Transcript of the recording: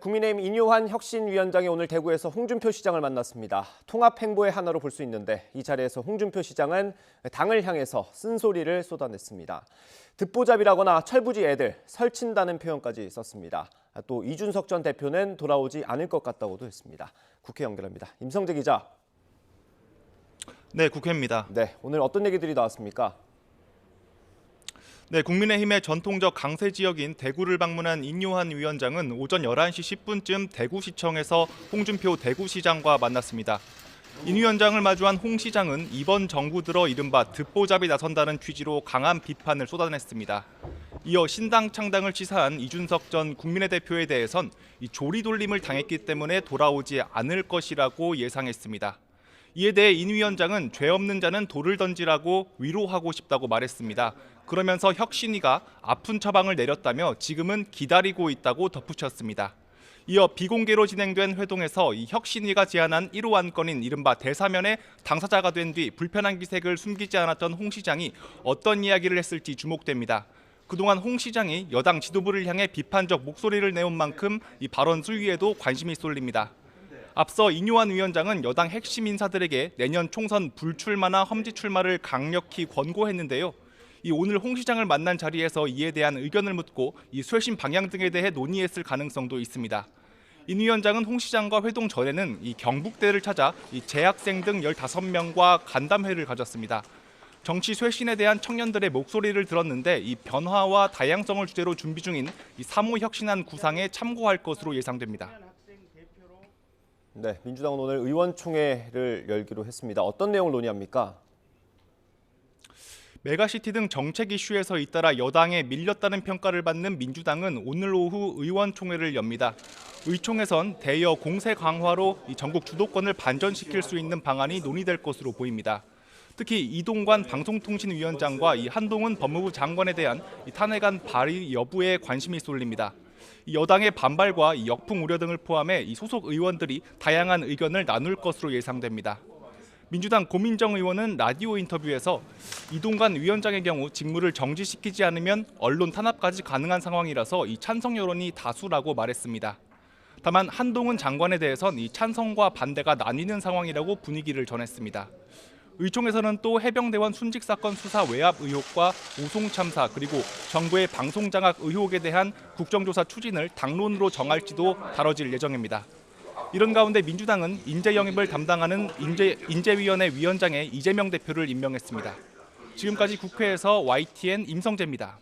국민의힘 인효환 혁신위원장이 오늘 대구에서 홍준표 시장을 만났습니다. 통합 행보의 하나로 볼 수 있는데 이 자리에서 홍준표 시장은 당을 향해서 쓴소리를 쏟아냈습니다. 듣보잡이라거나 철부지 애들, 설친다는 표현까지 썼습니다. 또 이준석 전 대표는 돌아오지 않을 것 같다고도 했습니다. 국회 연결합니다. 임성재 기자. 네, 국회입니다. 네, 오늘 어떤 얘기들이 나왔습니까? 네, 국민의힘의 전통적 강세 지역인 대구를 방문한 인효환 위원장은 오전 11시 10분쯤 대구시청에서 홍준표 대구시장과 만났습니다. 인 위원장을 마주한 홍 시장은 이번 정부 들어 이른바 듣보잡이 나선다는 취지로 강한 비판을 쏟아냈습니다. 이어 신당 창당을 시사한 이준석 전 국민의 대표에 대해선 조리돌림을 당했기 때문에 돌아오지 않을 것이라고 예상했습니다. 이에 대해 인 위원장은 죄 없는 자는 돌을 던지라고 위로하고 싶다고 말했습니다. 그러면서 혁신위가 아픈 처방을 내렸다며 지금은 기다리고 있다고 덧붙였습니다. 이어 비공개로 진행된 회동에서 이 혁신위가 제안한 1호 안건인 이른바 대사면에 당사자가 된 뒤 불편한 기색을 숨기지 않았던 홍 시장이 어떤 이야기를 했을지 주목됩니다. 그동안 홍 시장이 여당 지도부를 향해 비판적 목소리를 내온 만큼 이 발언 수위에도 관심이 쏠립니다. 앞서 인효환 위원장은 여당 핵심 인사들에게 내년 총선 불출마나 험지 출마를 강력히 권고했는데요. 오늘 홍 시장을 만난 자리에서 이에 대한 의견을 묻고 쇄신 방향 등에 대해 논의했을 가능성도 있습니다. 인 위원장은 홍 시장과 회동 전에는 경북대를 찾아 재학생 등 15명과 간담회를 가졌습니다. 정치 쇄신에 대한 청년들의 목소리를 들었는데 이 변화와 다양성을 주제로 준비 중인 3호 혁신안 구상에 참고할 것으로 예상됩니다. 네, 민주당은 오늘 의원총회를 열기로 했습니다. 어떤 내용을 논의합니까? 메가시티 등 정책 이슈에서 잇따라 여당에 밀렸다는 평가를 받는 민주당은 오늘 오후 의원총회를 엽니다. 의총에선 대여 공세 강화로 전국 주도권을 반전시킬 수 있는 방안이 논의될 것으로 보입니다. 특히 이동관 방송통신위원장과 한동훈 법무부 장관에 대한 탄핵안 발의 여부에 관심이 쏠립니다. 여당의 반발과 역풍 우려 등을 포함해 소속 의원들이 다양한 의견을 나눌 것으로 예상됩니다. 민주당 고민정 의원은 라디오 인터뷰에서 이동관 위원장의 경우 직무를 정지시키지 않으면 언론 탄압까지 가능한 상황이라서 찬성 여론이 다수라고 말했습니다. 다만 한동훈 장관에 대해선 찬성과 반대가 나뉘는 상황이라고 분위기를 전했습니다. 의총에서는 또 해병대원 순직 사건 수사 외압 의혹과 오송 참사 그리고 정부의 방송 장악 의혹에 대한 국정조사 추진을 당론으로 정할지도 다뤄질 예정입니다. 이런 가운데 민주당은 인재 영입을 담당하는 인재위원회 위원장에 이재명 대표를 임명했습니다. 지금까지 국회에서 YTN 임성재입니다.